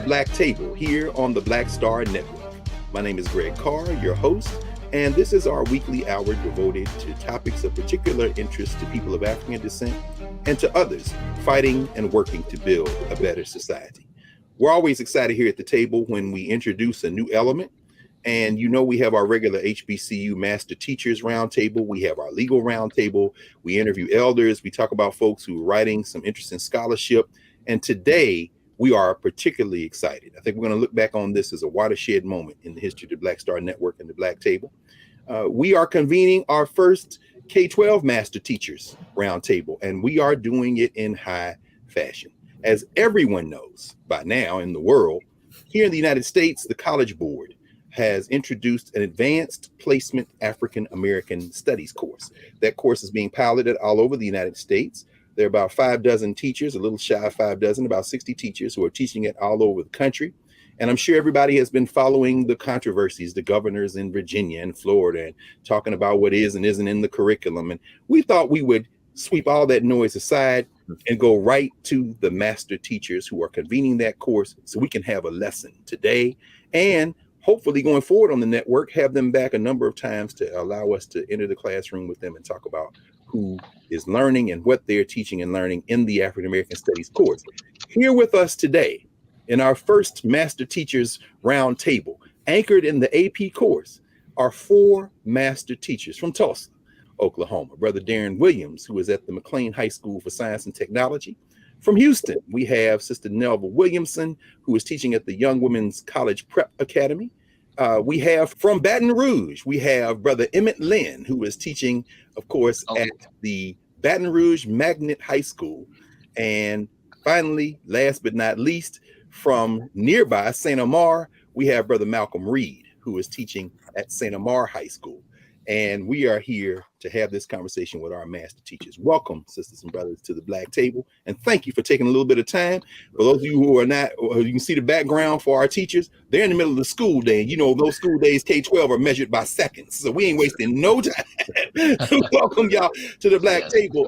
Black Table here on the Black Star Network. My name is Greg Carr, your host, and this is our weekly hour devoted to topics of particular interest to people of African descent and to others fighting and working to build a better society. We're always excited here at the table when we introduce a new element. And we have our regular HBCU Master Teachers Roundtable. We have our legal roundtable. We interview elders. We talk about folks who are writing some interesting scholarship. And today, we are particularly excited. I think we're going to look back on this as a watershed moment in the history of the Black Star Network and the Black Table. We are convening our first K-12 Master Teachers Roundtable, and we are doing it in high fashion. As everyone knows by now in the world, here in the United States, the College Board has introduced an advanced placement African American studies course. That course is being piloted all over the United States. There are about 6 teachers, a little shy of 6, about 60 teachers who are teaching it all over the country. And I'm sure everybody has been following the controversies, the governors in Virginia and Florida, and talking about what is and isn't in the curriculum. And we thought we would sweep all that noise aside and go right to the master teachers who are convening that course so we can have a lesson today and hopefully going forward on the network, have them back a number of times to allow us to enter the classroom with them and talk about who is learning and what they're teaching and learning in the African American Studies course. Here with us today in our first Master Teachers Roundtable, anchored in the AP course, are 4 master teachers from Tulsa, Oklahoma. Brother Darren Williams, who is at the McLean High School for Science and Technology. From Houston, we have Sister Nelva Williamson, who is teaching at the Young Women's College Prep Academy. We have from Baton Rouge, we have Brother Emmett Lynn, who is teaching, of course, at the Baton Rouge Magnet High School. And finally, last but not least, from nearby St. Amar, we have Brother Malcolm Reed, who is teaching at St. Amar High School. And we are here to have this conversation with our master teachers. Welcome, sisters and brothers, to the Black Table. And thank you for taking a little bit of time. For those of you who are not, you can see the background for our teachers. They're in the middle of the school day. Those school days, K-12, are measured by seconds. So we ain't wasting no time. Welcome, y'all, to the Black Table.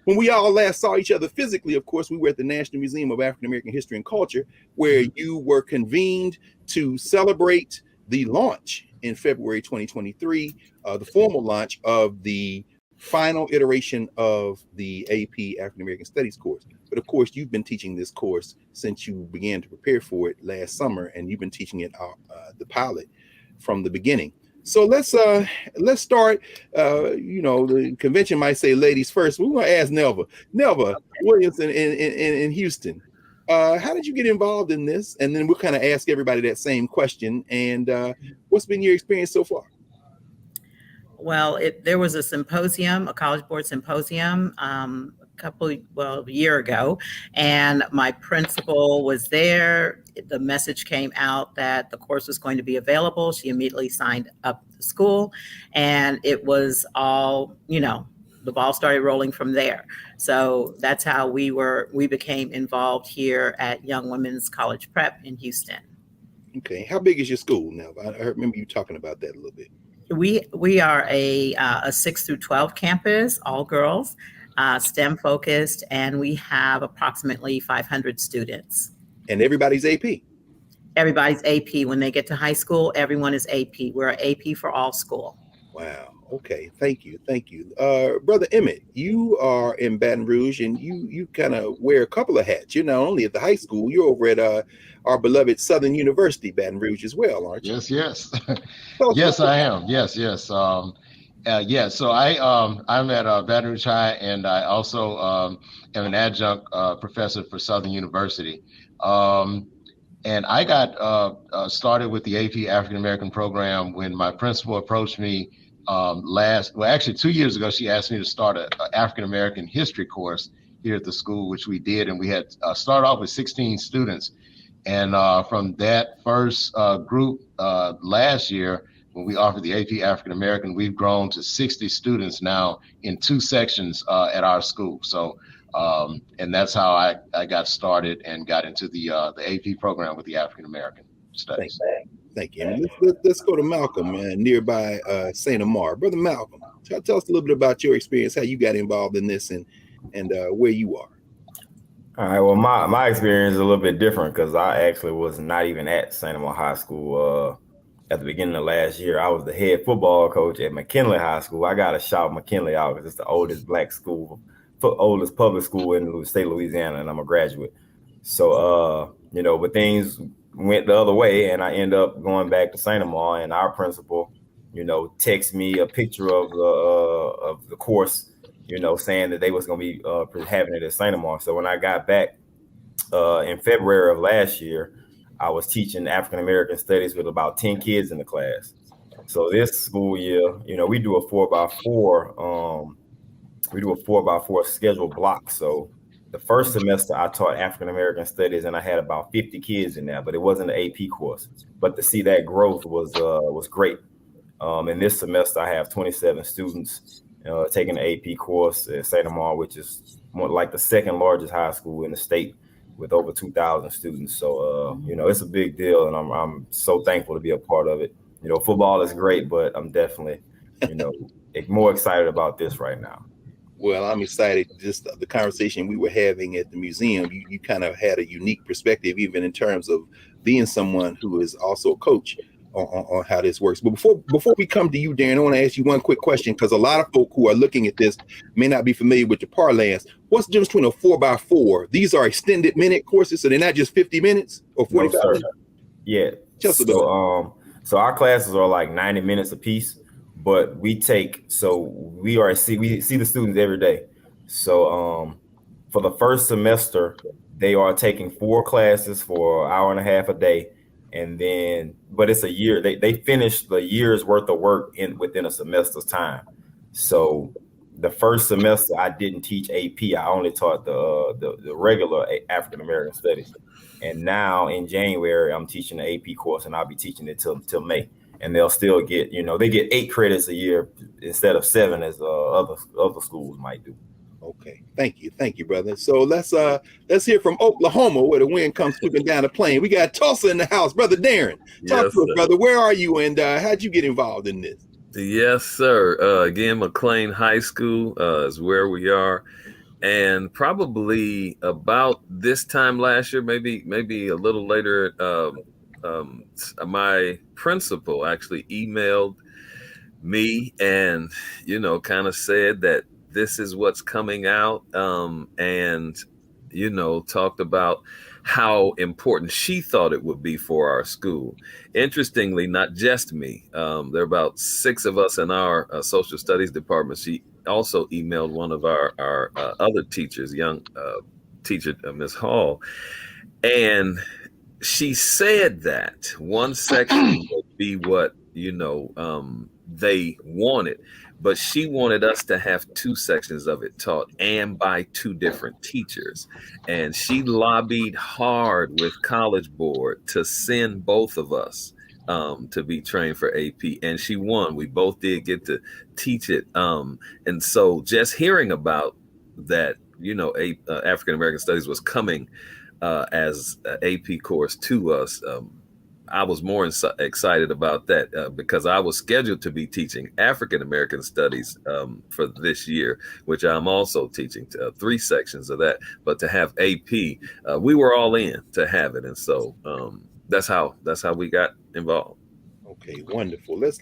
When we all last saw each other physically, of course, we were at the National Museum of African American History and Culture, where you were convened to celebrate the launch in February 2023, the formal launch of the final iteration of the AP African American Studies course. But of course, you've been teaching this course since you began to prepare for it last summer, and you've been teaching it the pilot from the beginning. So let's start. The convention might say ladies first. We're going to ask Nelva Williamson in Houston. How did you get involved in this? And then we'll kind of ask everybody that same question. And what's been your experience so far? Well, there was a symposium, a College Board symposium, a year ago, and my principal was there. The message came out that the course was going to be available. She immediately signed up the school, and it was all, the ball started rolling from there. So that's how we became involved here at Young Women's College Prep in Houston. Okay. How big is your school now? I remember you talking about that a little bit. We are a 6 through 12 campus, all girls, STEM focused, and we have approximately 500 students. And everybody's AP? Everybody's AP. When they get to high school, everyone is AP. We're AP for all school. Wow. Okay. Thank you. Brother Emmett, you are in Baton Rouge, and you kind of wear a couple of hats. You're not only at the high school, you're over at our beloved Southern University, Baton Rouge, as well, aren't you? Yes. Yes, I am. Yes. So I'm at Baton Rouge High, and I also am an adjunct professor for Southern University. And I got started with the AP African American program when my principal approached me 2 years ago. She asked me to start an African American history course here at the school, which we did. And we had started off with 16 students. And from that first group last year, when we offered the AP African American, we've grown to 60 students now in 2 sections at our school. So, and that's how I got started and got into the AP program with the African American studies. Thank you. And let's go to Malcolm, nearby St. Amar. Brother Malcolm, tell us a little bit about your experience, how you got involved in this, and where you are. All right. Well, my experience is a little bit different because I actually was not even at St. Amant High School at the beginning of last year. I was the head football coach at McKinley High School. I got to shout McKinley out because it's the oldest black school, oldest public school in the state of Louisiana, and I'm a graduate. So, but things went the other way, and I end up going back to St. Amant, and our principal, text me a picture of the course, saying that they was going to be having it at St. Amant. So when I got back in February of last year, I was teaching African American studies with about 10 kids in the class. So this school year, we do a 4x4. We do a 4x4 schedule block. So the first semester I taught African American studies, and I had about 50 kids in there, but it wasn't an AP course. But to see that growth was great. And this semester I have 27 students taking the AP course at St. Amant, which is more like the second largest high school in the state, with over 2,000 students. So, it's a big deal, and I'm so thankful to be a part of it. Football is great, but I'm definitely, more excited about this right now. Well, I'm excited. Just the conversation we were having at the museum, you kind of had a unique perspective, even in terms of being someone who is also a coach on how this works. But before we come to you, Darren, I want to ask you one quick question, because a lot of folk who are looking at this may not be familiar with the parlance. What's the difference between a 4x4? These are extended minute courses, so they're not just 50 minutes or 45 minutes? Yeah. So our classes are like 90 minutes a piece, but we see the students every day. So for the first semester, they are taking 4 classes for an hour and a half a day. And then, but it's a year. They finish the year's worth of work within a semester's time. So the first semester I didn't teach AP. I only taught the regular African American studies. And now in January I'm teaching the AP course, and I'll be teaching it till May. And they'll still get, they get 8 credits a year instead of 7 as other schools might do. Okay, thank you, brother. So let's hear from Oklahoma, where the wind comes sweeping down the plain. We got Tulsa in the house, brother Darren. Talk to us, brother. Where are you, and how'd you get involved in this? Yes, sir. Again, McLean High School is where we are, and probably about this time last year, maybe a little later, my principal actually emailed me and kind of said that this is what's coming out, and talked about how important she thought it would be for our school. Interestingly, not just me. There are about 6 of us in our social studies department. She also emailed one of our other teachers, young teacher, Miss Hall, and she said that one section would be what they wanted, but she wanted us to have 2 sections of it taught, and by 2 different teachers. And she lobbied hard with College Board to send both of us to be trained for AP, and she won. We both did get to teach it. And so just hearing about that, African American Studies was coming as an AP course to us, I was more excited about that because I was scheduled to be teaching African American Studies for this year, which I'm also teaching 3 sections of that. But to have AP, we were all in to have it, and so that's how we got involved. Okay, wonderful. Let's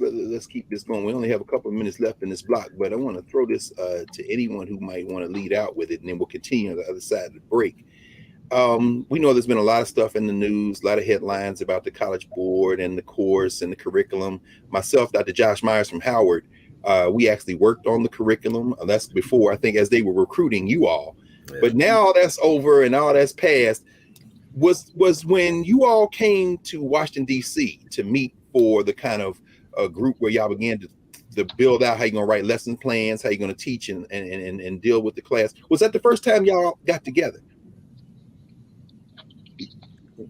keep this going. We only have a couple of minutes left in this block, but I want to throw this to anyone who might want to lead out with it, and then we'll continue on the other side of the break. We know there's been a lot of stuff in the news, a lot of headlines about the College Board and the course and the curriculum. Myself, Dr. Josh Myers from Howard, we actually worked on the curriculum. That's before, I think, as they were recruiting you all. Yeah. But now all that's over and all that's passed. Was when you all came to Washington, D.C. to meet for the kind of group where y'all began to build out how you're going to write lesson plans, how you're going to teach and deal with the class. Was that the first time y'all got together?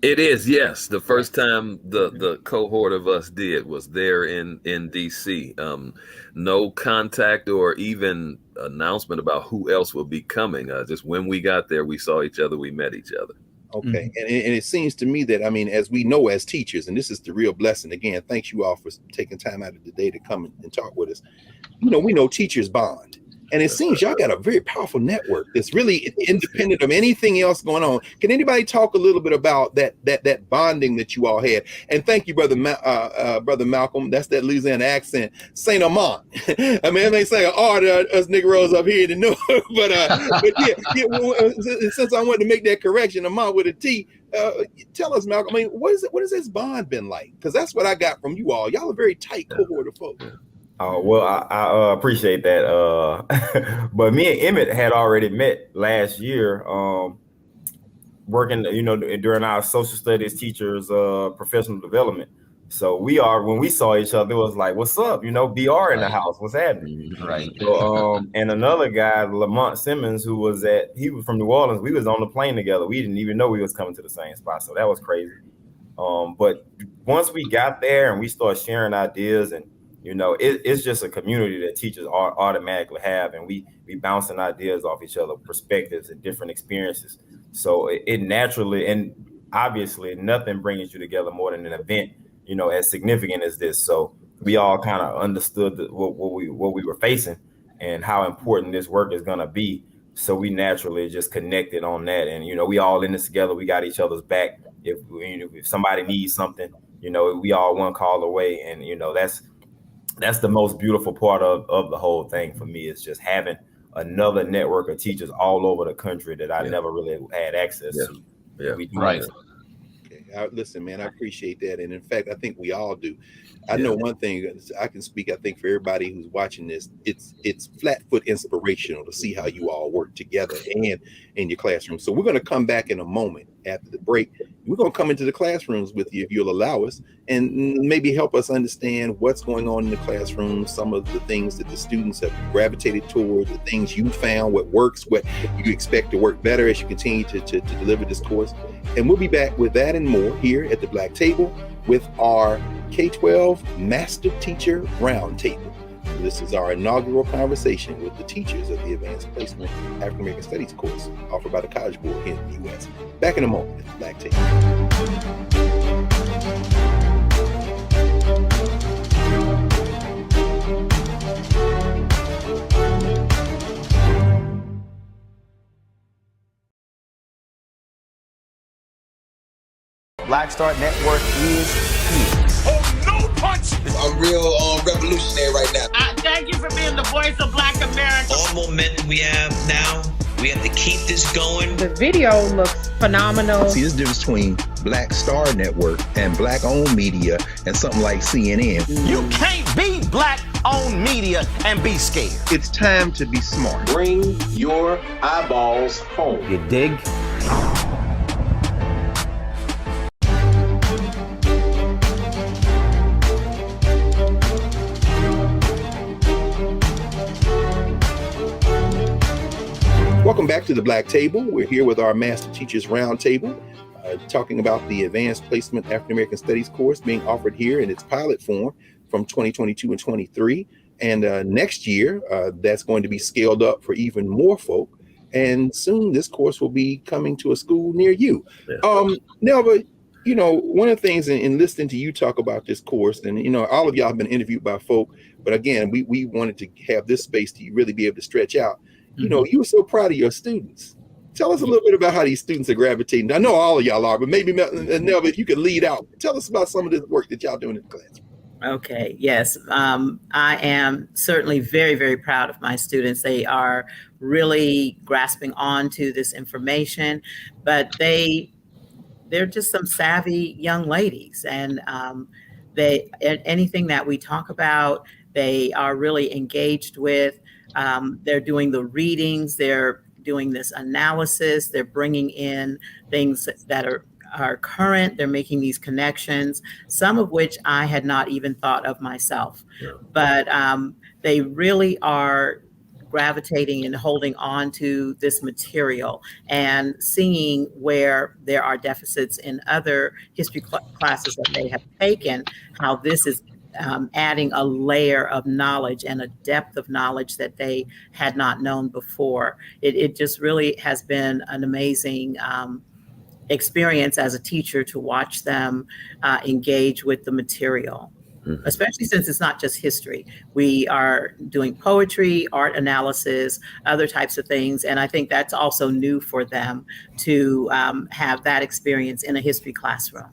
It is, yes. The first time the cohort of us did was there in DC. No contact or even announcement about who else will be coming. Just when we got there, we saw each other, we met each other. Okay. Mm-hmm. And it seems to me that, as we know as teachers, and this is the real blessing, again, thanks you all for taking time out of the day to come and talk with us. We know teachers bond. And it seems y'all got a very powerful network that's really independent of anything else going on. Can anybody talk a little bit about that bonding that you all had? And thank you, brother Malcolm. That's that Louisiana accent, Saint Amant. I mean, they say us Negroes up here to know, but since I wanted to make that correction, Amant with a T. Tell us, Malcolm. I mean, what has this bond been like? Because that's what I got from you all. Y'all a very tight cohort of folks. Well, I appreciate that. But me and Emmett had already met last year, working, during our social studies teachers' professional development. So when we saw each other, it was like, "What's up?" BR in the house. What's happening? Right. So, and another guy, Lamont Simmons, he was from New Orleans. We was on the plane together. We didn't even know we was coming to the same spot. So that was crazy. But once we got there and we started sharing ideas, and it's just a community that teachers automatically have, and we bouncing ideas off each other, perspectives and different experiences. So it naturally, and obviously nothing brings you together more than an event, as significant as this. So we all kind of understood what we were facing and how important this work is going to be. So we naturally just connected on that. And, we all in this together. We got each other's back. If somebody needs something, we all one call away. And, that's the most beautiful part of the whole thing for me, is just having another network of teachers all over the country that I never really had access to. Yeah. Right. Okay. Listen, man, I appreciate that. And in fact, I think we all do. I know one thing, I can speak, I think, for everybody who's watching this, it's flat foot inspirational to see how you all work together and in your classroom. So we're going to come back in a moment after the break. We're going to come into the classrooms with you, if you'll allow us, and maybe help us understand what's going on in the classroom, some of the things that the students have gravitated toward, the things you found, what works, what you expect to work better as you continue to deliver this course. And we'll be back with that and more here at the Black Table with our K-12 Master Teacher Roundtable. This is our inaugural conversation with the teachers of the Advanced Placement African American Studies course offered by the College Board here in the U.S. Back in a moment at the Black Table. Black Star Network is here. Oh, no punch! I'm real revolutionary right now. Thank you for being the voice of Black America. All momentum we have now, we have to keep this going. The video looks phenomenal. See, there's a difference between Black Star Network and Black-owned media and something like CNN. You can't be Black-owned media and be scared. It's time to be smart. Bring your eyeballs home. You dig? Welcome back to the Black Table. We're here with our Master Teachers Roundtable, talking about the Advanced Placement African American Studies course being offered here in its pilot form from 2022 and 23. And next year, that's going to be scaled up for even more folk. And soon this course will be coming to a school near you. Nelva, one of the things in listening to you talk about this course, and, all of y'all have been interviewed by folk, but again, we wanted to have this space to really be able to stretch out. You were so proud of your students. Tell us a little bit about how these students are gravitating. I know all of y'all are, but maybe Nelva, if you could lead out, tell us about some of the work that y'all doing in the classroom. Okay, yes. I am certainly very, very proud of my students. They are really grasping onto this information, but they're just some savvy young ladies. And anything that we talk about, they are really engaged with. They're doing the readings, they're doing this analysis, they're bringing in things that are current, they're making these connections, some of which I had not even thought of myself. But they really are gravitating and holding on to this material and seeing where there are deficits in other history classes that they have taken, how this is adding a layer of knowledge and a depth of knowledge that they had not known before. It just really has been an amazing experience as a teacher to watch them engage with the material. especially since it's not just history. We are doing poetry, art analysis, other types of things. And I think that's also new for them to have that experience in a history classroom.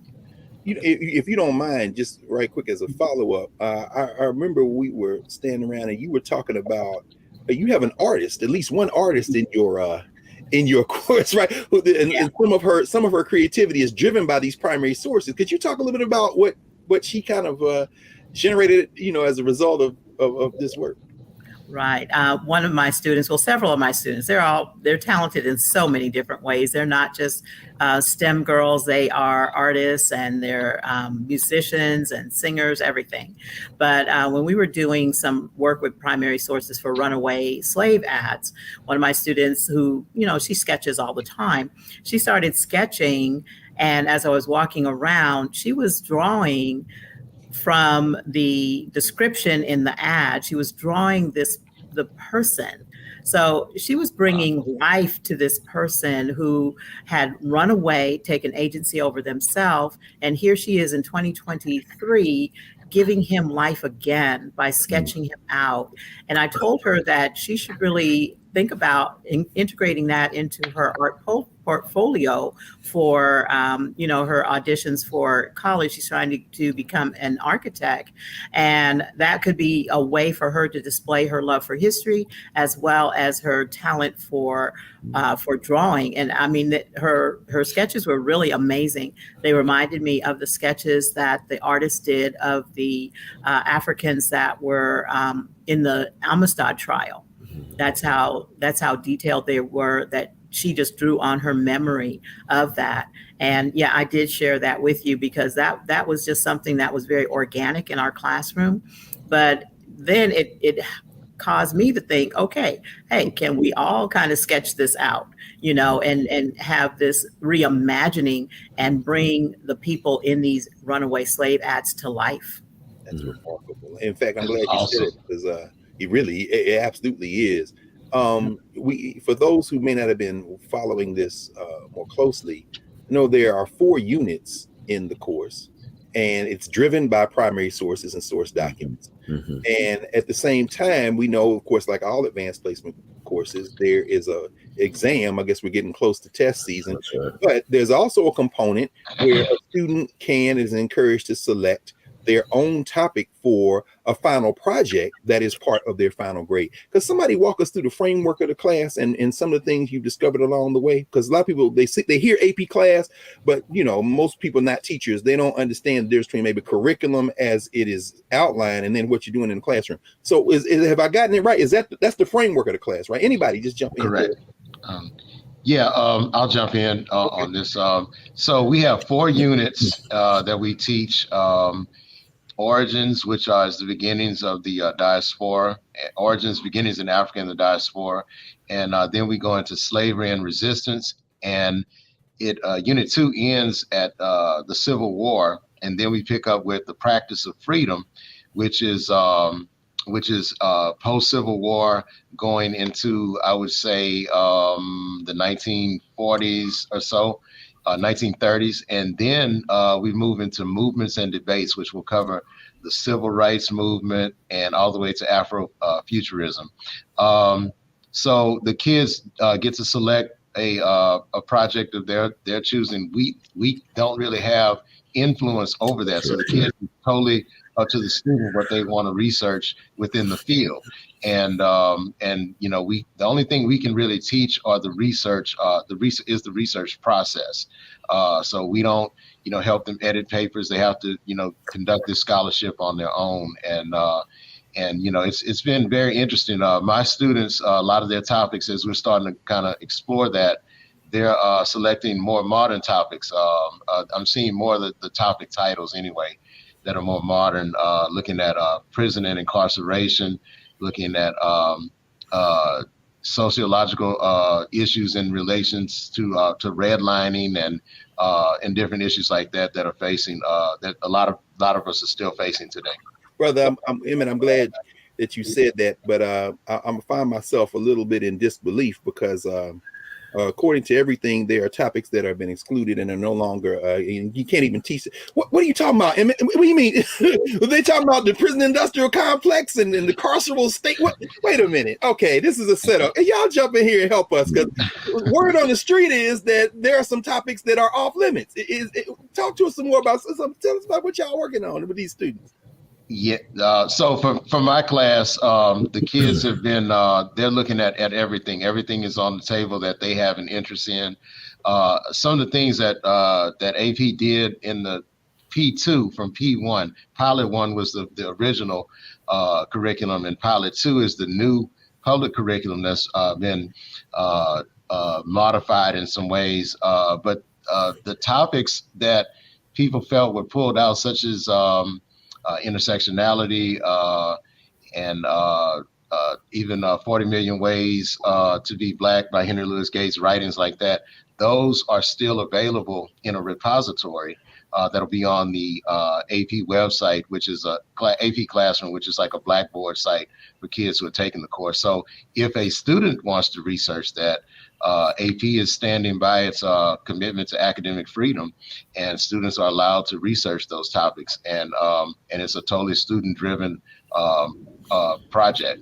If you don't mind, just right quick as a follow-up, I remember we were standing around and you were talking about you have an artist, at least one artist in your course, right? And some of her creativity is driven by these primary sources. Could you talk a little bit about what she kind of generated, as a result of this work? Right. One of my students, well, several of my students, they're talented in so many different ways. They're not just STEM girls. They are artists and they're musicians and singers, everything. But when we were doing some work with primary sources for runaway slave ads, one of my students who, she sketches all the time, she started sketching. And as I was walking around, she was drawing from the description in the ad. She was drawing the person. So she was bringing life to this person who had run away, taken agency over themselves. And here she is in 2023, giving him life again by sketching him out. And I told her that she should really think about integrating that into her art portfolio for, her auditions for college. She's trying to become an architect. And that could be a way for her to display her love for history as well as her talent for drawing. And I mean, her sketches were really amazing. They reminded me of the sketches that the artist did of the Africans that were in the Amistad trial. That's how detailed they were, that she just drew on her memory of that. And yeah, I did share that with you because that was just something that was very organic in our classroom. But then it caused me to think, okay, hey, can we all kind of sketch this out, and have this reimagining and bring the people in these runaway slave ads to life. That's remarkable. In fact, I'm glad you said it because it absolutely is. For those who may not have been following this more closely, there are 4 units in the course, and it's driven by primary sources and source documents. And at the same time, we know, of course, like all advanced placement courses, there is a exam. I guess we're getting close to test season, but there's also a component where a student is encouraged to select their own topic for a final project that is part of their final grade. Because somebody walk us through the framework of the class and some of the things you've discovered along the way. Because a lot of people, they hear AP class, but most people not teachers, they don't understand the difference between maybe curriculum as it is outlined and then what you're doing in the classroom. So have I gotten it right? That's the framework of the class, right? Anybody just jump in. Correct. I'll jump in on this. So we have 4 units that we teach. Origins, which is the beginnings of the diaspora, beginnings in Africa and the diaspora. And then we go into slavery and resistance. And Unit 2 ends at the Civil War. And then we pick up with the practice of freedom, which is post-Civil War going into, I would say, the 1940s or so. 1930s, and then we move into movements and debates, which will cover the civil rights movement and all the way to Afrofuturism. So the kids get to select a project of their choosing. We don't really have influence over that, so the kids totally up to the student what they want to research within the field. And the only thing we can really teach are the research. Is the research process. So we don't help them edit papers. They have to conduct this scholarship on their own. And it's been very interesting. My students, a lot of their topics, as we're starting to kind of explore that, they're selecting more modern topics. I'm seeing more of the topic titles anyway that are more modern, looking at prison and incarceration, looking at sociological issues in relations to redlining and different issues like that are facing that a lot of us are still facing today. Brother, Emmett, I'm glad that you said that, but I'm find myself a little bit in disbelief because according to everything, there are topics that have been excluded and are no longer, and you can't even teach it. What are you talking about? What do you mean? They talking about the prison industrial complex and the carceral state? What? Wait a minute. Okay, this is a setup. And y'all jump in here and help us, because word on the street is that there are some topics that are off limits. Talk to us some more about, tell us about what y'all working on with these students. Yeah. So for my class, the kids have been, they're looking at everything. Everything is on the table that they have an interest in. Some of the things that AP did in the P2 from P1, Pilot 1 was the original curriculum, and Pilot 2 is the new public curriculum that's been modified in some ways. But the topics that people felt were pulled out, such as intersectionality and even 40 Million Ways to Be Black by Henry Louis Gates, writings like that, those are still available in a repository that'll be on the AP website, which is a AP Classroom, which is like a Blackboard site for kids who are taking the course. So if a student wants to research that, AP is standing by its commitment to academic freedom, and students are allowed to research those topics. And it's a totally student-driven project.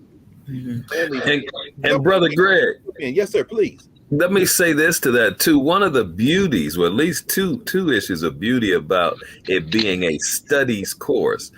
Mm-hmm. And Brother Greg. Yes, sir, please. Let me say this to that too. One of the beauties, or at least two issues of beauty about it being a studies course.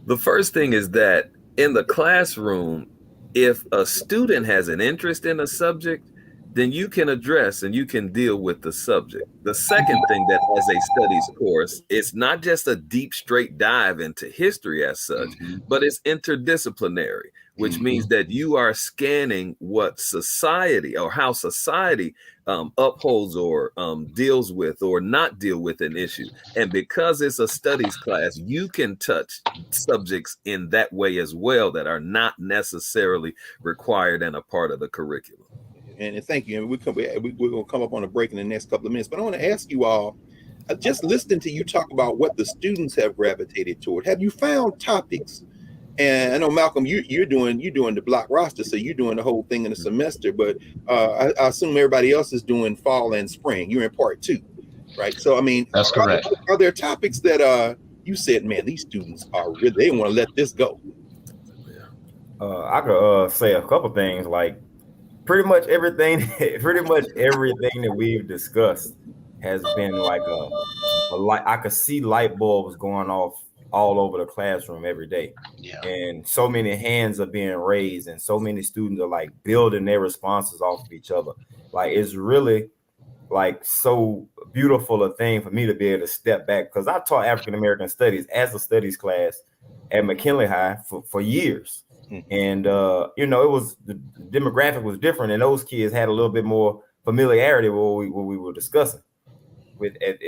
The first thing is that in the classroom, if a student has an interest in a subject, then you can address and you can deal with the subject. The second thing, that as a studies course, it's not just a deep, straight dive into history as such, but it's interdisciplinary, which means that you are scanning what society, or how society upholds or deals with or not deal with an issue. And because it's a studies class, you can touch subjects in that way as well that are not necessarily required and a part of the curriculum. And thank you. And we're going to come up on a break in the next couple of minutes. But I want to ask you all, just listening to you talk about what the students have gravitated toward, have you found topics? And I know, Malcolm, you're doing the block roster, so you're doing the whole thing in a semester. But I assume everybody else is doing fall and spring. You're in part 2, right? So, I mean, that's correct. Are there topics that you said, man, these students are really, they want to let this go? I could say a couple things, like pretty much everything that we've discussed has been like a light. I could see light bulbs going off all over the classroom every day. Yeah. And so many hands are being raised, and so many students are like building their responses off of each other. Like, it's really like so beautiful a thing for me to be able to step back, because I taught African American studies as a studies class at McKinley High for years. And it was, the demographic was different, and those kids had a little bit more familiarity with what we were discussing. With at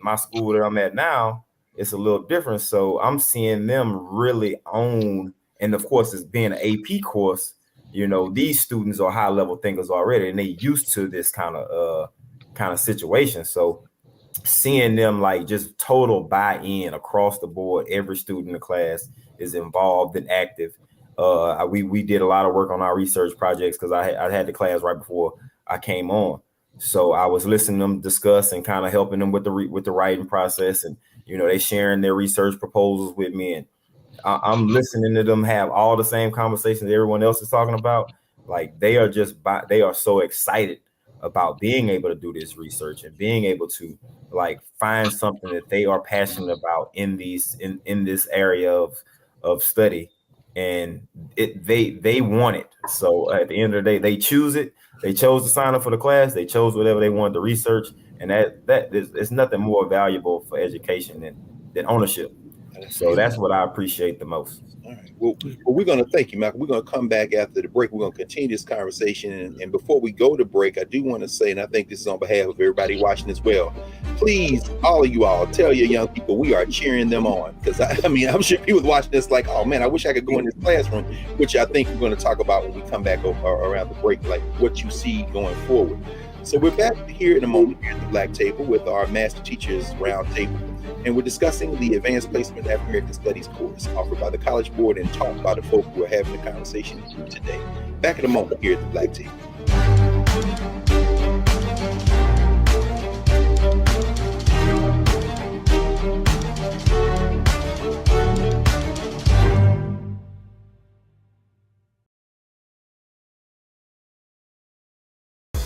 my school that I'm at now, it's a little different. So I'm seeing them really own, and of course, it's being an AP course, these students are high level thinkers already, and they used to this kind of situation. So seeing them like just total buy-in across the board, every student in the class is involved and active. We did a lot of work on our research projects, because I had the class right before I came on. So I was listening to them discuss and kind of helping them with the writing process, and they sharing their research proposals with me, and I'm listening to them have all the same conversations everyone else is talking about. Like, they are so excited about being able to do this research and being able to like find something that they are passionate about in this area of study. And they want it. So at the end of the day, they choose it. They chose to sign up for the class. They chose whatever they wanted to research, and that is nothing more valuable for education than ownership. So that's what I appreciate the most. All right. Well, we're going to thank you, Malcolm. We're going to come back after the break. We're going to continue this conversation. And before we go to break, I do want to say, and I think this is on behalf of everybody watching as well, please, all of you all, tell your young people we are cheering them on. Because, I'm sure people watching this like, oh, man, I wish I could go in this classroom, which I think we're going to talk about when we come back around the break, like what you see going forward. So we're back here in a moment here at the Black Table with our Master Teachers Roundtable. And we're discussing the Advanced Placement African American Studies course offered by the College Board and taught by the folk who are having the conversation today. Back in a moment here at the Black Table.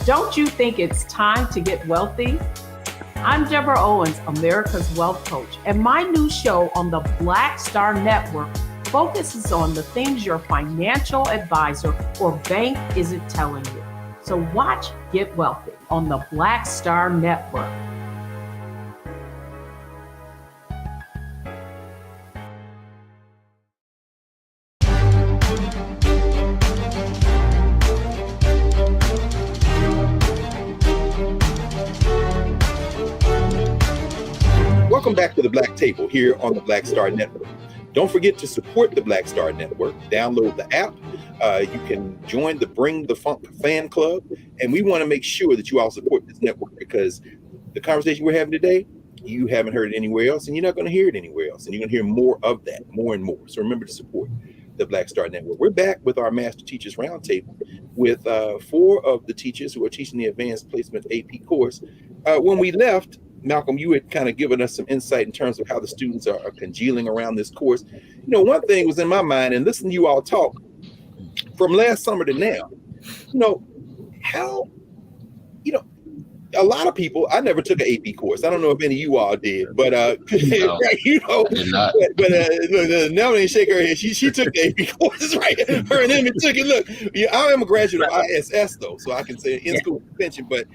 Don't you think it's time to get wealthy? I'm Deborah Owens, America's Wealth Coach, and my new show on the Black Star Network focuses on the things your financial advisor or bank isn't telling you. So watch Get Wealthy on the Black Star Network. Welcome back to the Black Table here on the Black Star Network. Don't forget to support the Black Star Network. Download the app. You can join the Bring the Funk fan club. And we want to make sure that you all support this network, because the conversation we're having today, you haven't heard it anywhere else, and you're not going to hear it anywhere else. And you're going to hear more of that, more and more. So remember to support the Black Star Network. We're back with our Master Teachers Roundtable with 4 of the teachers who are teaching the Advanced Placement AP course. When we left, Malcolm, you had kind of given us some insight in terms of how the students are congealing around this course. You know, one thing was in my mind, and listening to you all talk from last summer to now, you know, how, you know, a lot of people, I never took an AP course. I don't know if any of you all did, but No, you know, I did not. but Nell didn't shake her head. She took the AP courses, right? Her and Emmy took it. Look, yeah, I am a graduate of ISS though, so I can say in school suspension. But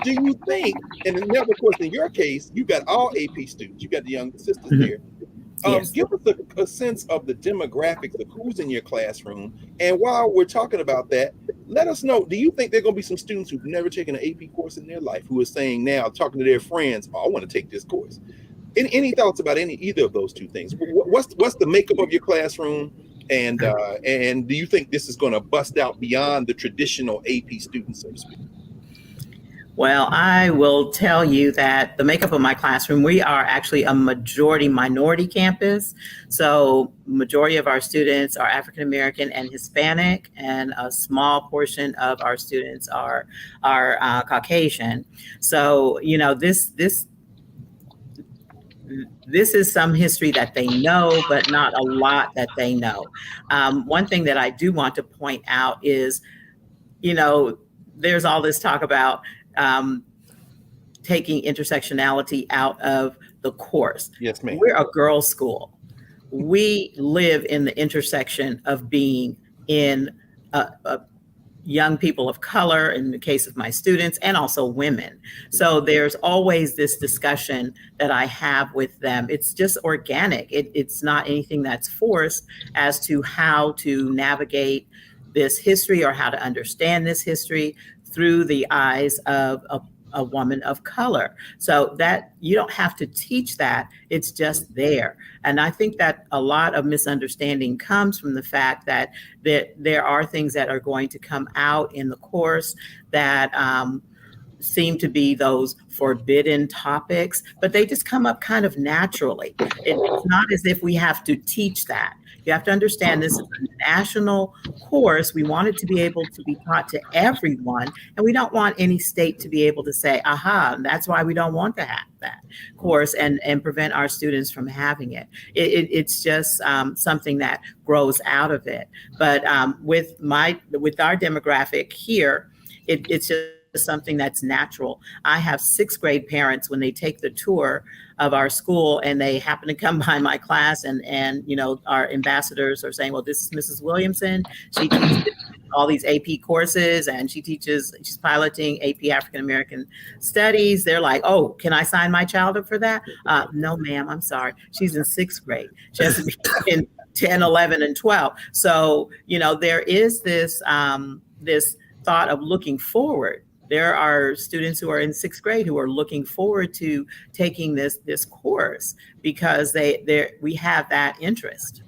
do you think, and then of course in your case, you got all AP students, you got the young sisters there. Yes. Give us a sense of the demographics of who's in your classroom. And while we're talking about that, let us know, do you think there are going to be some students who've never taken an AP course in their life who are saying now, talking to their friends, oh, I want to take this course? Any thoughts about either of those two things? What's the makeup of your classroom? And do you think this is going to bust out beyond the traditional AP students, so to speak? Well, I will tell you that the makeup of my classroom, we are actually a majority minority campus. So majority of our students are African American and Hispanic, and a small portion of our students are Caucasian. So, you know, this is some history that they know, but not a lot that they know. One thing that I do want to point out is, you know, there's all this talk about taking intersectionality out of the course. Yes, ma'am. We're a girls' school. We live in the intersection of being in young people of color, in the case of my students, and also women. So there's always this discussion that I have with them. It's just organic. It's not anything that's forced as to how to navigate this history or how to understand this history through the eyes of a woman of color. So that you don't have to teach that, it's just there. And I think that a lot of misunderstanding comes from the fact that there are things that are going to come out in the course that seem to be those forbidden topics, but they just come up kind of naturally. It's not as if we have to teach that. You have to understand this is a national course. We want it to be able to be taught to everyone, and we don't want any state to be able to say, aha, that's why we don't want to have that course, and prevent our students from having it. It's just something that grows out of it. But with our demographic here, it's just something that's natural. I have 6th grade parents, when they take the tour of our school and they happen to come by my class, and you know, our ambassadors are saying, well, this is Mrs. Williamson. She teaches all these AP courses, and she's piloting AP African American Studies. They're like, oh, can I sign my child up for that? No, ma'am, I'm sorry. She's in 6th grade. She has to be in 10, 11, and 12. So, you know, there is this this thought of looking forward. There are students who are in 6th grade who are looking forward to taking this course because we have that interest.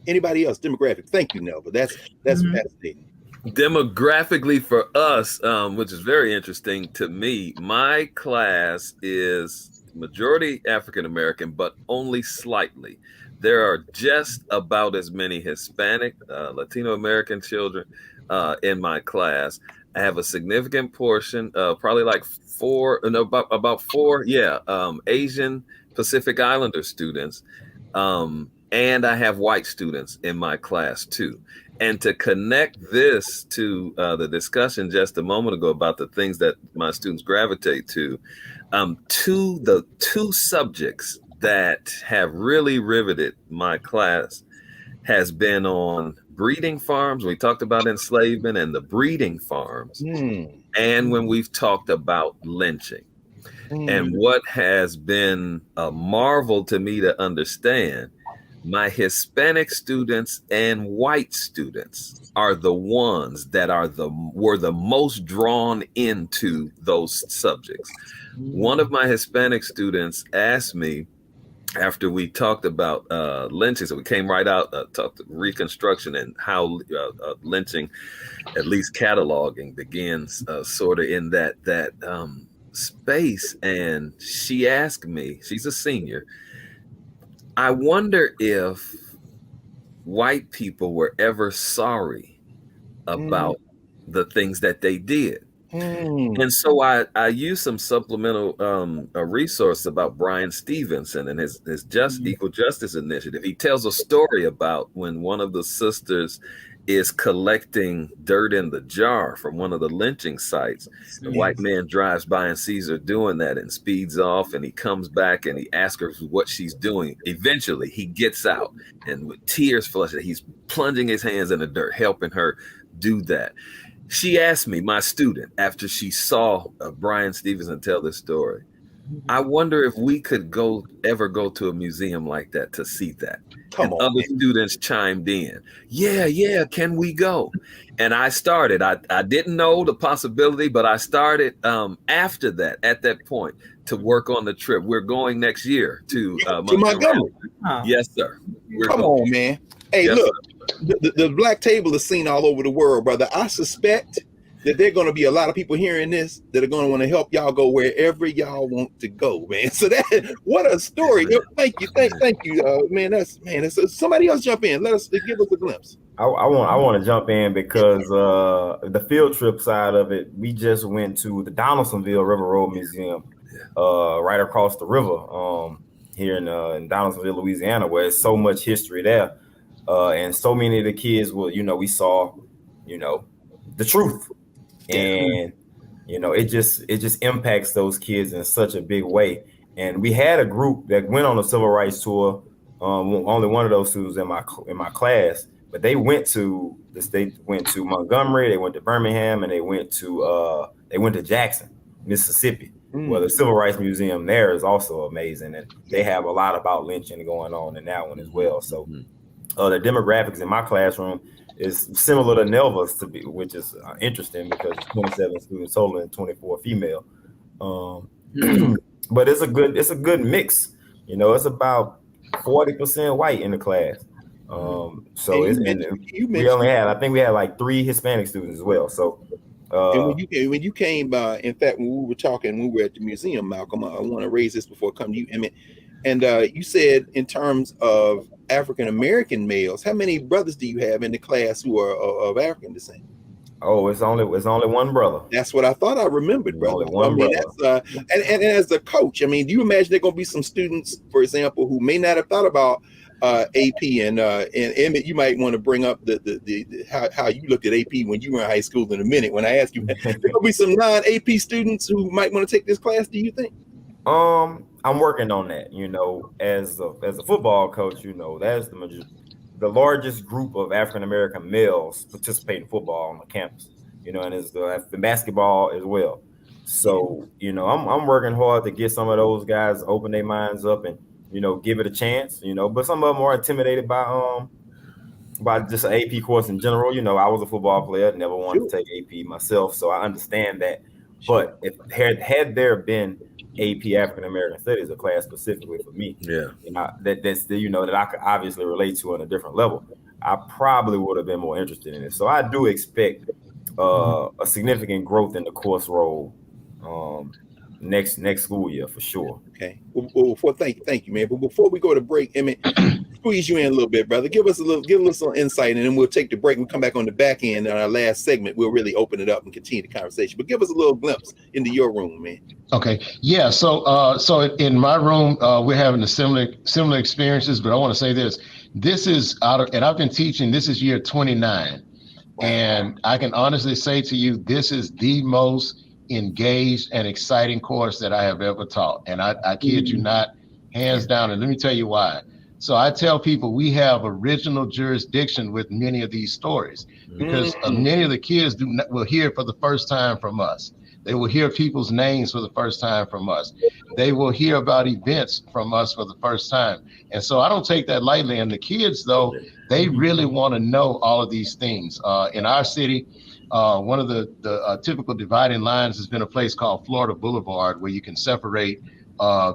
Anybody else? Demographic. Thank you, Nelva. That's fascinating. Demographically for us, which is very interesting to me, my class is majority African American, but only slightly. There are just about as many Hispanic, Latino American children in my class. I have a significant portion, probably like about four, Asian Pacific Islander students. And I have white students in my class too. And to connect this to the discussion just a moment ago about the things that my students gravitate to the two subjects that have really riveted my class has been on breeding farms. We talked about enslavement and the breeding farms. And when we've talked about lynching. And what has been a marvel to me to understand, my Hispanic students and white students are the ones that were the most drawn into those subjects. One of my Hispanic students asked me, after we talked about lynching, so we came right out, talked Reconstruction and how lynching, at least cataloging, begins sort of in that space. And she asked me, she's a senior, I wonder if white people were ever sorry about the things that they did. And so I used some supplemental resource about Brian Stevenson and his Equal Justice Initiative. He tells a story about when one of the sisters is collecting dirt in the jar from one of the lynching sites. The white man drives by and sees her doing that and speeds off, and he comes back and he asks her what she's doing. Eventually he gets out, and with tears flushing, he's plunging his hands in the dirt, helping her do that. She asked me, my student, after she saw Brian Stevenson tell this story, I wonder if we could ever go to a museum like that to see that. Other students chimed in. Yeah, can we go? And I started. I didn't know the possibility, but I started after that, at that point, to work on the trip. We're going next year to Montgomery. Yes, sir. Come on, man. Hey, yes, look, the black table is seen all over the world, brother. I suspect that there are going to be a lot of people hearing this that are going to want to help y'all go wherever y'all want to go, man. So what a story. Thank you, man. That's somebody else jump in. Give us a glimpse. I want to jump in because the field trip side of it, we just went to the Donaldsonville River Road Museum, right across the river, here in Donaldsonville, Louisiana, where there's so much history there. And so many of the kids we saw, the truth. And, it just impacts those kids in such a big way. And we had a group that went on a civil rights tour. Only one of those students in my class, but they went to Montgomery, they went to Birmingham, and they went to Jackson, Mississippi, where the Civil Rights Museum there is also amazing. And they have a lot about lynching going on in that one as well. So the demographics in my classroom is similar to Nelva's, which is interesting because it's 27 students total and 24 female. But it's a good mix. It's about 40% white in the class. So I think we had like 3 Hispanic students as well. So and when you came by, in fact, when we were talking, we were at the museum, Malcolm, I want to raise this before I come to you, Emmett. And you said in terms of African American males, how many brothers do you have in the class who are of African descent? Oh, it's only one brother. That's what I thought I remembered, brother. Brother. And as a coach, do you imagine there are going to be some students, for example, who may not have thought about AP and Emmett, you might want to bring up the how you looked at AP when you were in high school in a minute. When I ask you, there will be some non-AP students who might want to take this class. Do you think? I'm working on that. As a football coach, that's the largest group of African American males participate in football on the campus. And it's the basketball as well. So I'm working hard to get some of those guys to open their minds up and give it a chance. But some of them are intimidated by just an AP course in general. I was a football player, never wanted to take AP myself, so I understand that. But if had there been AP African American Studies, a class specifically for me, that's that I could obviously relate to on a different level, I probably would have been more interested in it. So I do expect a significant growth in the course roll next school year for sure. Okay. Well, thank you, man. But before we go to break, Emmett, squeeze you in a little bit, brother. Give us a little insight, and then we'll take the break. We'll come back on the back end on our last segment. We'll really open it up and continue the conversation. But give us a little glimpse into your room, man. Okay. Yeah. So in my room, we're having similar experiences. But I want to say this. This is and I've been teaching. This is year 29, and I can honestly say to you, this is the most engaged and exciting course that I have ever taught. And I kid you not, hands down. And let me tell you why. So I tell people we have original jurisdiction with many of these stories because many of the kids will hear for the first time from us. They will hear people's names for the first time from us. They will hear about events from us for the first time. And so I don't take that lightly. And the kids, though, they really want to know all of these things. In our city, one of the typical dividing lines has been a place called Florida Boulevard, where you can separate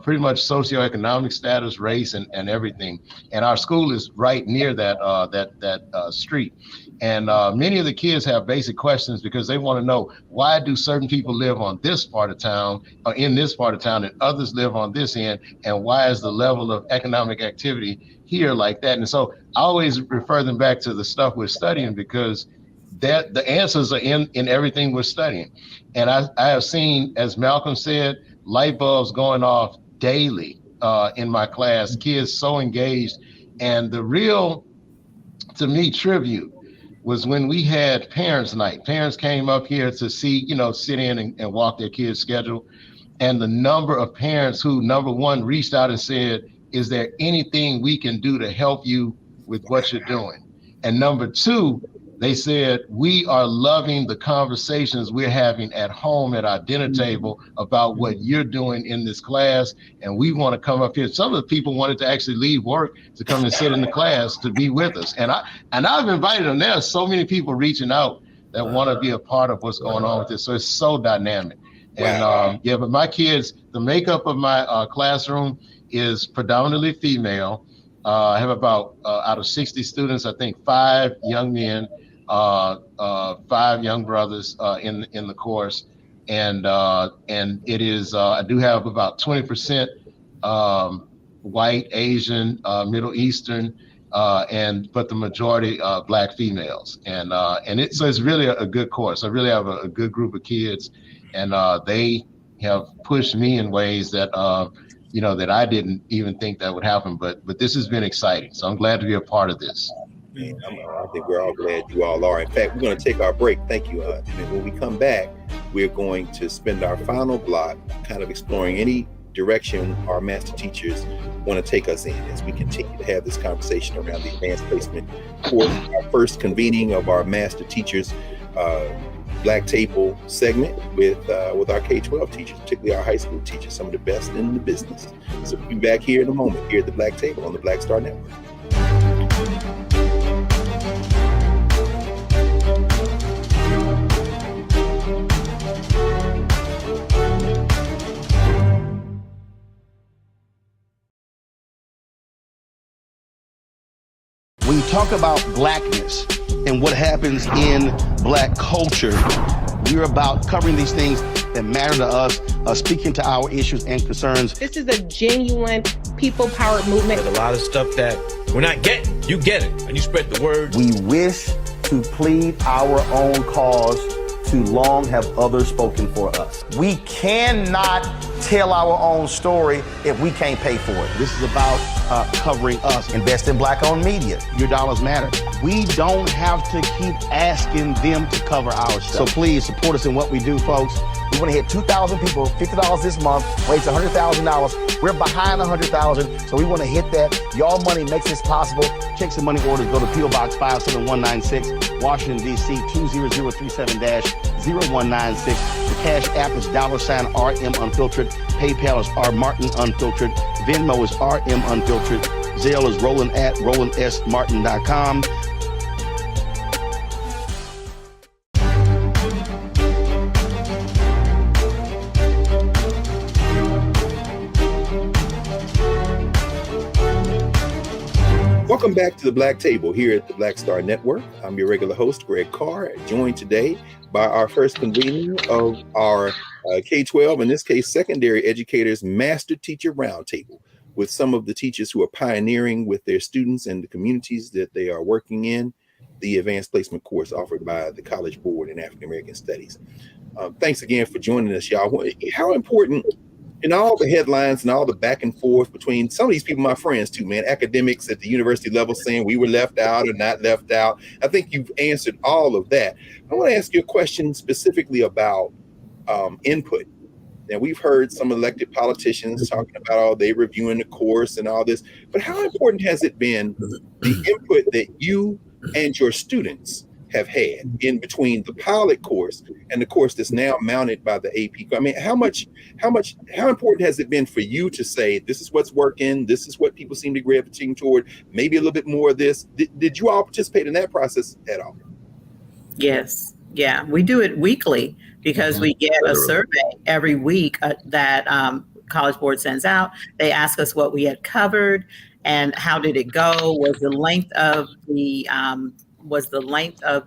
pretty much socioeconomic status, race, and everything. And our school is right near that street. And many of the kids have basic questions because they want to know, why do certain people live on this part of town or in this part of town and others live on this end? And why is the level of economic activity here like that? And so I always refer them back to the stuff we're studying because that the answers are in everything we're studying. And I have seen, as Malcolm said, light bulbs going off daily in my class, kids so engaged. And the real, to me, tribute was when we had parents' night. Parents came up here to see, sit in and walk their kids' schedule. And the number of parents who, number one, reached out and said, is there anything we can do to help you with what you're doing? And number two, they said, we are loving the conversations we're having at home at our dinner table about what you're doing in this class. And we want to come up here. Some of the people wanted to actually leave work to come and sit in the class to be with us. And I've invited them. There are so many people reaching out that want to be a part of what's going on with this. So it's so dynamic. And but my kids, the makeup of my classroom is predominantly female. I have about, out of 60 students, I think 5 young men, 5 young brothers in the course, and it is I do have about 20% white, Asian, Middle Eastern, but the majority Black females, and it's really a good course. I really have a good group of kids, and they have pushed me in ways that that I didn't even think that would happen. But this has been exciting, so I'm glad to be a part of this. Man, I think we're all glad you all are. In fact, we're going to take our break. Thank you. And when we come back, we're going to spend our final block kind of exploring any direction our master teachers want to take us in as we continue to have this conversation around the advanced placement course. Our first convening of our master teachers Black Table segment with our K-12 teachers, particularly our high school teachers, some of the best in the business. So we'll be back here in a moment here at the Black Table on the Black Star Network. When you talk about blackness and what happens in Black culture, we're about covering these things that matter to us, speaking to our issues and concerns. This is a genuine people-powered movement. There's a lot of stuff that we're not getting. You get it, and you spread the word. We wish to plead our own cause. Too long have others spoken for us. We cannot tell our own story if we can't pay for it. This is about covering us. Invest in Black-owned media. Your dollars matter. We don't have to keep asking them to cover our stuff. So please support us in what we do, folks. We want to hit 2,000 people, $50 this month, raise $100,000. We're behind 100,000, so we want to hit that. Y'all money makes this possible. Checks and money orders go to P.O. Box 57196, Washington, D.C. 20037-0196. The Cash App is $RM Unfiltered. PayPal is R Martin Unfiltered. Venmo is RM Unfiltered. Zelle is Roland at RolandSMartin.com. Welcome back to the Black Table here at the Black Star Network. I'm your regular host, Greg Carr, joined today by our first convening of our K-12, in this case, secondary educators master teacher roundtable. with some of the teachers who are pioneering with their students and the communities that they are working in, the advanced placement course offered by the College Board in African American Studies. Thanks again for joining us, y'all. How important in all the headlines and all the back and forth between some of these people, my friends too, man, academics at the university level saying we were left out or not left out. I think you've answered all of that. I want to ask you a question specifically about input. Now, we've heard some elected politicians talking about, oh, they reviewing the course and all this, but how important has it been, the input that you and your students have had in between the pilot course and the course that's now mounted by the AP? I mean, how important has it been for you to say, this is what's working, this is what people seem to be gravitating toward, maybe a little bit more of this? Did you all participate in that process at all? Yes. Yeah, we do it weekly because we get a survey every week that College Board sends out. They ask us what we had covered and how did it go. Was the length of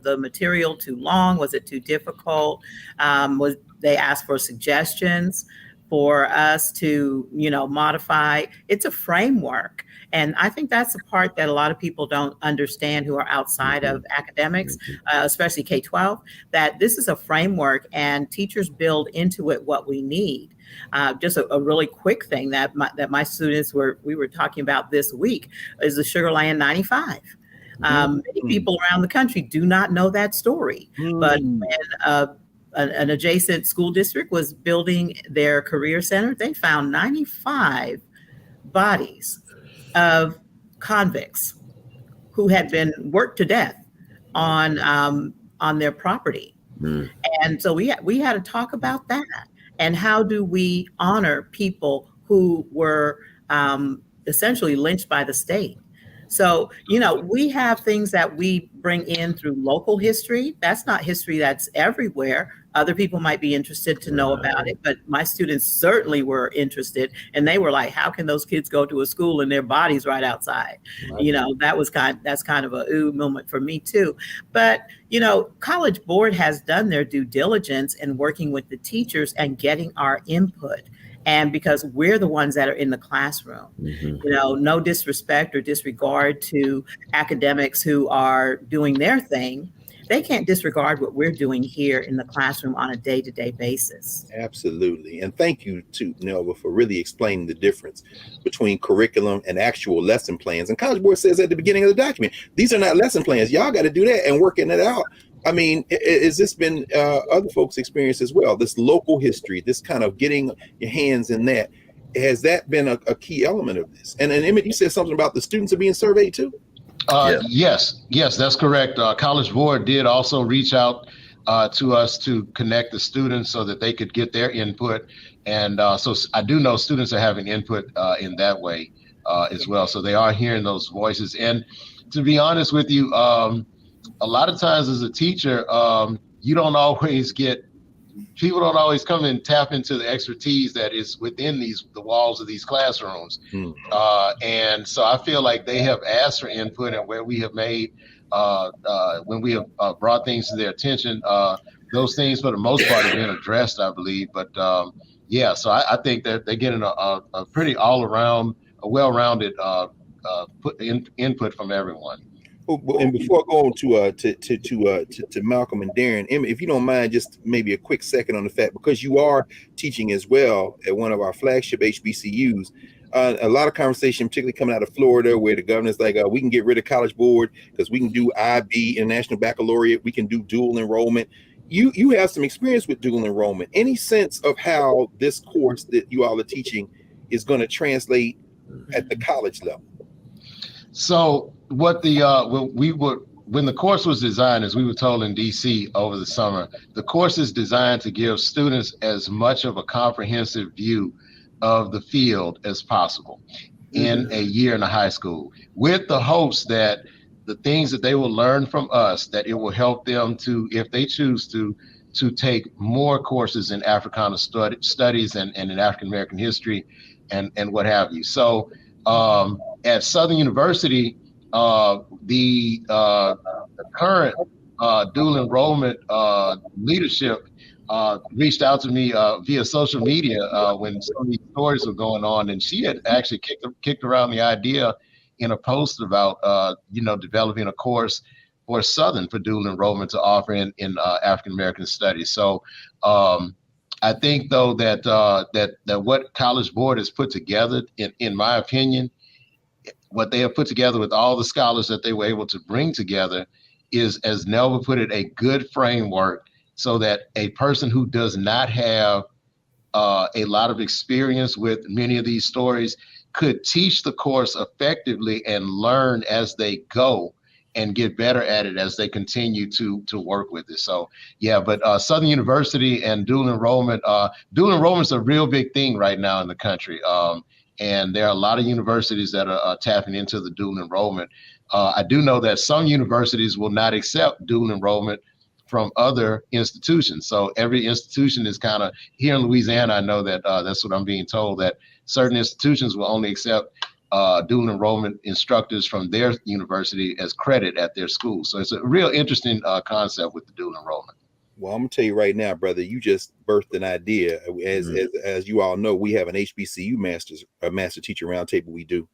the material too long? Was it too difficult? They asked for suggestions for us to, modify. It's a framework. And I think that's the part that a lot of people don't understand who are outside of academics, especially K-12, that this is a framework and teachers build into it what we need. Just a really quick thing that my students we were talking about this week is the Sugarland 95. Many people around the country do not know that story, but when an adjacent school district was building their career center, they found 95 bodies of convicts who had been worked to death on their property. And so we had to talk about that and how do we honor people who were essentially lynched by the state. So, we have things that we bring in through local history. That's not history that's everywhere. Other people might be interested to know about it, but my students certainly were interested, and they were like, how can those kids go to a school and their bodies right outside? That's kind of a ooh moment for me too. But, College Board has done their due diligence in working with the teachers and getting our input. And because we're the ones that are in the classroom, no disrespect or disregard to academics who are doing their thing. They can't disregard what we're doing here in the classroom on a day-to-day basis. Absolutely. And thank you to Nelva for really explaining the difference between curriculum and actual lesson plans. And College Board says at the beginning of the document, these are not lesson plans. Y'all got to do that and working it out. I mean, has this been other folks' experience as well? This local history, this kind of getting your hands in that, has that been a key element of this? And Emmett, you said something about the students are being surveyed too? Yes, that's correct. College Board did also reach out to us to connect the students so that they could get their input. And so I do know students are having input in that way as well. So they are hearing those voices. And to be honest with you, a lot of times as a teacher, people don't always come and tap into the expertise that is within the walls of these classrooms. And so I feel like they have asked for input, and where we have made, when we have brought things to their attention, those things for the most part have been addressed, I believe. But so I think that they're getting a pretty all-around, a well-rounded input from everyone. And before I go on to Malcolm and Darren, Emmett, if you don't mind, just maybe a quick second on the fact, because you are teaching as well at one of our flagship HBCUs, a lot of conversation, particularly coming out of Florida, where the governor's like, we can get rid of College Board because we can do IB, International Baccalaureate, we can do dual enrollment. You have some experience with dual enrollment. Any sense of how this course that you all are teaching is going to translate at the college level? So what when the course was designed, as we were told in DC over the summer, the course is designed to give students as much of a comprehensive view of the field as possible in a year in a high school, with the hopes that the things that they will learn from us, that it will help them to, if they choose to take more courses in Africana studies and in African American history and what have you. So at Southern University, the current dual enrollment leadership reached out to me via social media when some of these stories were going on, and she had actually kicked around the idea in a post about developing a course for Southern for dual enrollment to offer in African American studies. So I think though that what College Board has put together, in my opinion, what they have put together with all the scholars that they were able to bring together is, as Nelva put it, a good framework so that a person who does not have a lot of experience with many of these stories could teach the course effectively and learn as they go and get better at it as they continue to work with it. So yeah, but Southern University and dual enrollment is a real big thing right now in the country. And there are a lot of universities that are tapping into the dual enrollment. I do know that some universities will not accept dual enrollment from other institutions. So every institution is kind of, here in Louisiana, I know that that's what I'm being told, that certain institutions will only accept dual enrollment instructors from their university as credit at their school. So it's a real interesting concept with the dual enrollment. Well, I'm gonna tell you right now, brother, you just birthed an idea. As you all know, we have an HBCU master teacher roundtable. We do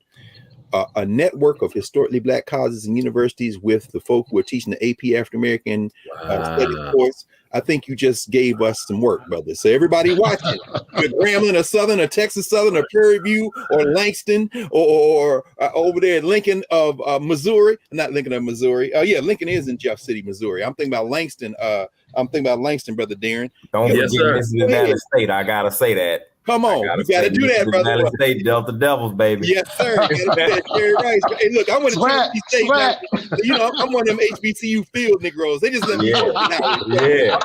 a network of historically Black colleges and universities with the folk who are teaching the AP African American studies course. I think you just gave us some work, brother. So everybody watching, you're Grambling or Southern or Texas Southern or Prairie View or Langston or over there at Lincoln of Missouri. Not Lincoln of Missouri. Yeah, Lincoln is in Jeff City, Missouri. I'm thinking about Langston. Brother Darren. Don't forget Mississippi Valley State. I gotta say that. Come on, you gotta do that, brother. Valley State Delta Devils, baby. Yes, sir. Jerry Rice. Hey, look, I want to State. Like, I'm one of them HBCU field Negroes. They just let me know. Yeah.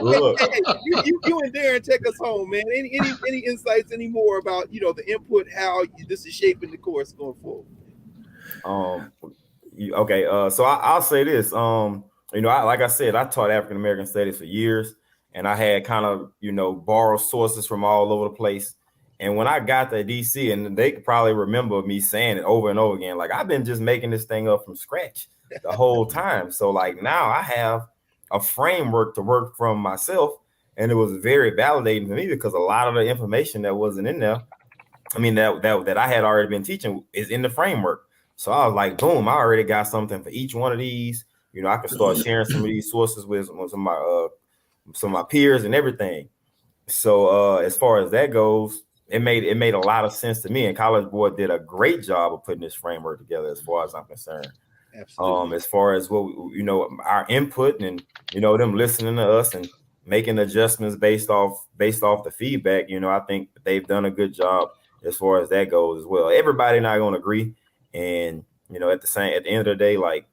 Look. Hey, you and Darren take us home, man. Any insights anymore about the input, how this is shaping the course going forward? Okay. So I'll say this. Like I said, I taught African American studies for years. And I had kind of, borrowed sources from all over the place. And when I got to DC, and they could probably remember me saying it over and over again, like, I've been just making this thing up from scratch the whole time. So like now I have a framework to work from myself. And it was very validating to me because a lot of the information that wasn't in there, that I had already been teaching is in the framework. So I was like, boom, I already got something for each one of these. I could start sharing some of these sources with some of my peers and everything. So as far as that goes, it made a lot of sense to me. And College Board did a great job of putting this framework together, as far as I'm concerned. Absolutely. As far as what our input and them listening to us and making adjustments based off the feedback, I think they've done a good job as far as that goes as well. Everybody not gonna agree, and at the end of the day, like,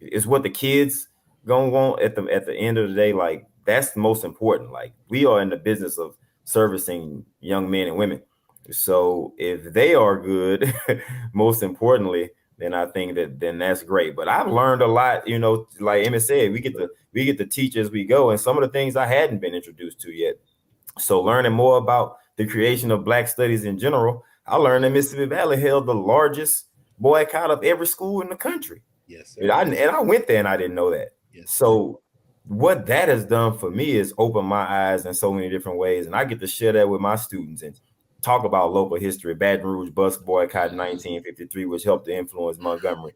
it's what the kids gonna want at the end of the day. Like, that's the most important. Like, we are in the business of servicing young men and women. So if they are good, most importantly, then I think then that's great. But I've learned a lot, like Emmett said, we get to teach as we go. And some of the things I hadn't been introduced to yet. So learning more about the creation of Black studies in general, I learned that Mississippi Valley held the largest boycott of every school in the country. Yes, sir. And I went there and I didn't know that. Yes, so what that has done for me is open my eyes in so many different ways. And I get to share that with my students and talk about local history. Baton Rouge bus boycott in 1953, which helped to influence Montgomery.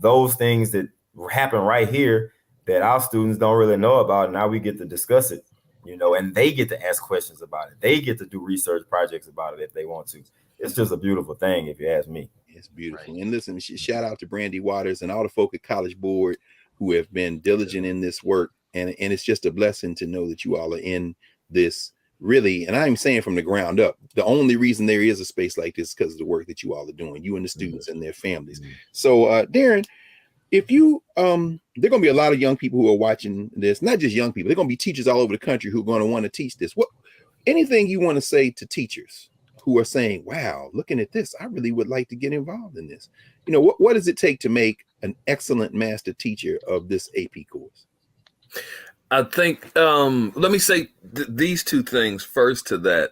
Those things that happen right here that our students don't really know about. Now we get to discuss it, and they get to ask questions about it. They get to do research projects about it if they want to. It's just a beautiful thing, if you ask me. It's beautiful. Right. And listen, shout out to Brandy Waters and all the folk at College Board who have been diligent in this work. And it's just a blessing to know that you all are in this really, and I'm saying from the ground up, the only reason there is a space like this is because of the work that you all are doing, you and the students and their families. So Darren, if you there are going to be a lot of young people who are watching this, not just young people, they're going to be teachers all over the country who are going to want to teach this. Anything you want to say to teachers who are saying, wow, looking at this, I really would like to get involved in this. What does it take to make an excellent master teacher of this AP course? I think, let me say these two things first to that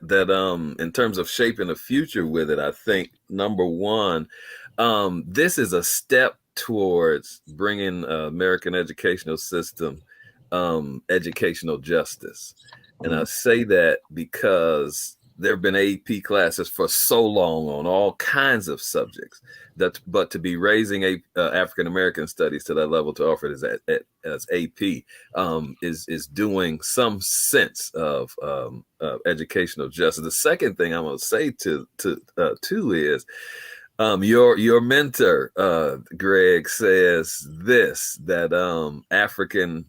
in terms of shaping a future with it, I think, number one, this is a step towards bringing American educational system educational justice. And I say that because there have been AP classes for so long on all kinds of subjects, but to be raising African American studies to that level, to offer it as AP is doing some sense of educational justice. The second thing I'm going to say too is, your mentor, Greg, says this, that African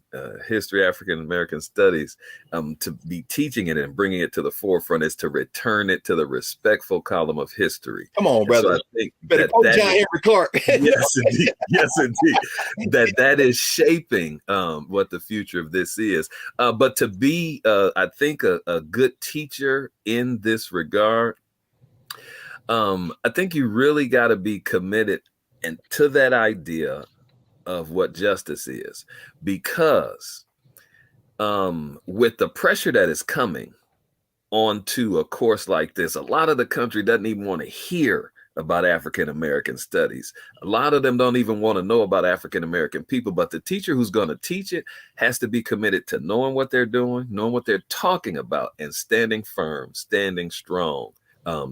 history, African American studies, to be teaching it and bringing it to the forefront is to return it to the respectful column of history. Come on, brother. So I think better quote John Henry Clark. Yes, indeed. Yes, indeed. That is shaping what the future of this is. But to be, I think, a good teacher in this regard, I think you really got to be committed to that idea of what justice is, because with the pressure that is coming onto a course like this, a lot of the country doesn't even want to hear about African American studies. A lot of them don't even want to know about African American people, but the teacher who's going to teach it has to be committed to knowing what they're doing, knowing what they're talking about, and standing firm, standing strong.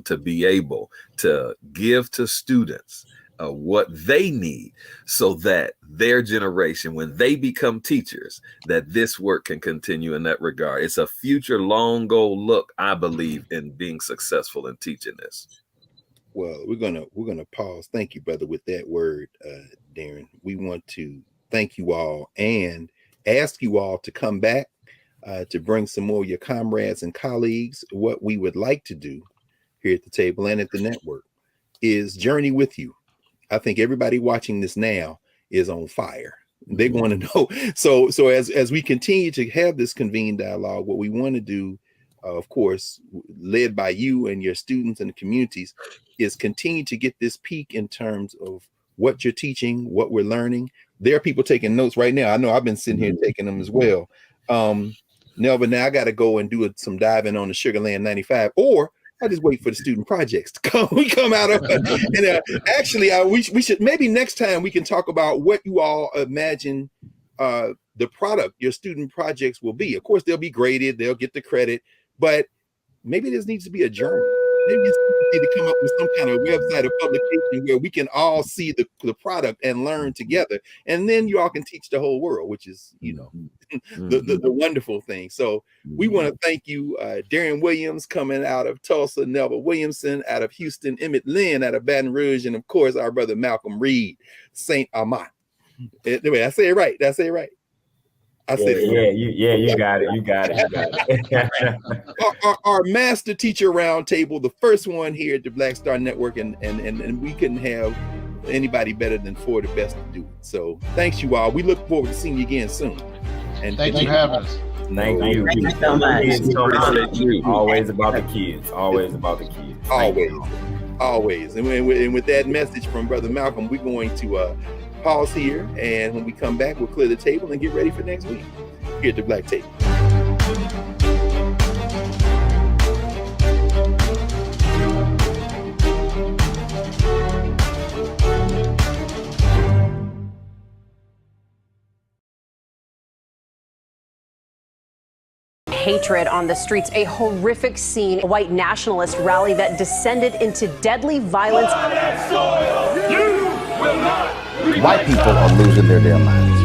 To be able to give to students what they need, so that their generation, when they become teachers, that this work can continue in that regard. It's a future long goal look, I believe, in being successful in teaching this. Well, we're gonna pause. Thank you, brother, with that word, Darren. We want to thank you all and ask you all to come back to bring some more of your comrades and colleagues. What we would like to do here at the table and at the network is journey with you. I think everybody watching this now is on fire. They want to know. So as we continue to have this convened dialogue, what we want to do, of course, led by you and your students and the communities, is continue to get this peak in terms of what you're teaching, what we're learning. There are people taking notes right now. I know I've been sitting here taking them as well. Nelva, now I got to go and do some diving on the Sugarland 95, or I just wait for the student projects to come. We come out of and actually, we should maybe next time we can talk about what you all imagine the product, your student projects, will be. Of course, they'll be graded, they'll get the credit, but maybe this needs to be a journal. Maybe it's need to come up with some kind of website or publication where we can all see the product and learn together, and then you all can teach the whole world, which is, the wonderful thing. So we want to thank you, Darren Williams, coming out of Tulsa, Nelva Williamson out of Houston, Emmett Lynn out of Baton Rouge, and of course our brother Malcolm Reed, St. Amant. Anyway, I say it right. Did I say it right? I said it. You got it. Our master teacher roundtable, the first one here at the Black Star Network, and we couldn't have anybody better than four of the best to do it. So thanks you all. We look forward to seeing you again soon. And thank you for having us. Thank you. Thank you so much. Always about the kids. Always about the kids. Always. And with that message from Brother Malcolm, we're going to pause here, and when we come back, we'll clear the table and get ready for next week here at the Black Table. Hatred on the streets, a horrific scene, a white nationalist rally that descended into deadly violence. White people are losing their damn minds.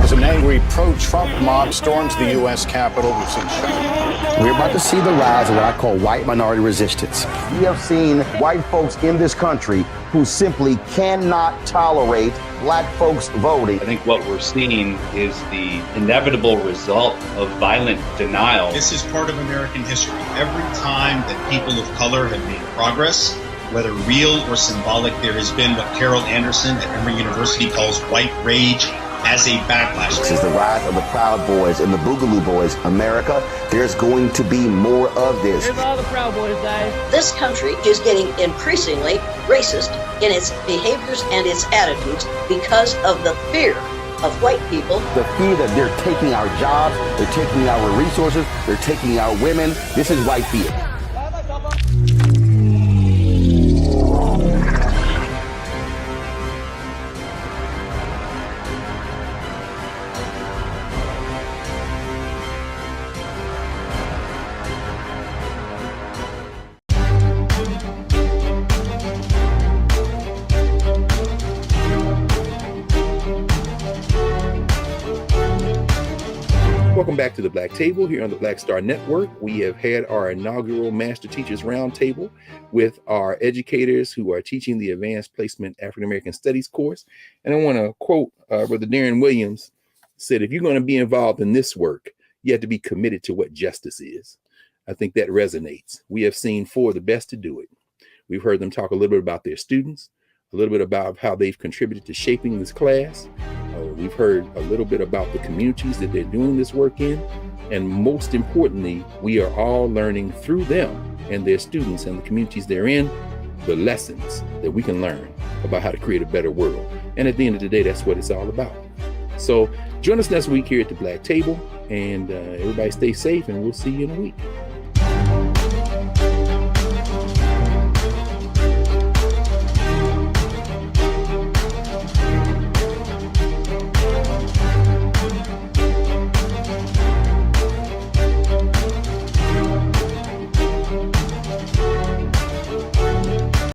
As an angry pro-Trump mob storms the U.S. Capitol, we've seen shooting. We're about to see the rise of what I call white minority resistance. We have seen white folks in this country who simply cannot tolerate black folks voting. I think what we're seeing is the inevitable result of violent denial. This is part of American history. Every time that people of color have made progress, whether real or symbolic, there has been what Carol Anderson at Emory University calls white rage as a backlash. This is the rise of the Proud Boys and the Boogaloo Boys. America, there's going to be more of this. Here's all the Proud Boys, guys. This country is getting increasingly racist in its behaviors and its attitudes because of the fear of white people. The fear that they're taking our jobs, they're taking our resources, they're taking our women. This is white fear. Welcome back to the Black Table here on the Black Star Network. We have had our inaugural Master Teachers Roundtable with our educators who are teaching the Advanced Placement African American Studies course. And I want to quote Brother Darren Williams said, if you're going to be involved in this work, you have to be committed to what justice is. I think that resonates. We have seen four of the best to do it. We've heard them talk a little bit about their students, a little bit about how they've contributed to shaping this class. We've heard a little bit about the communities that they're doing this work in. And most importantly, we are all learning through them and their students and the communities they're in, the lessons that we can learn about how to create a better world. And at the end of the day, that's what it's all about. So join us next week here at the Black Table, and everybody stay safe, and we'll see you in a week.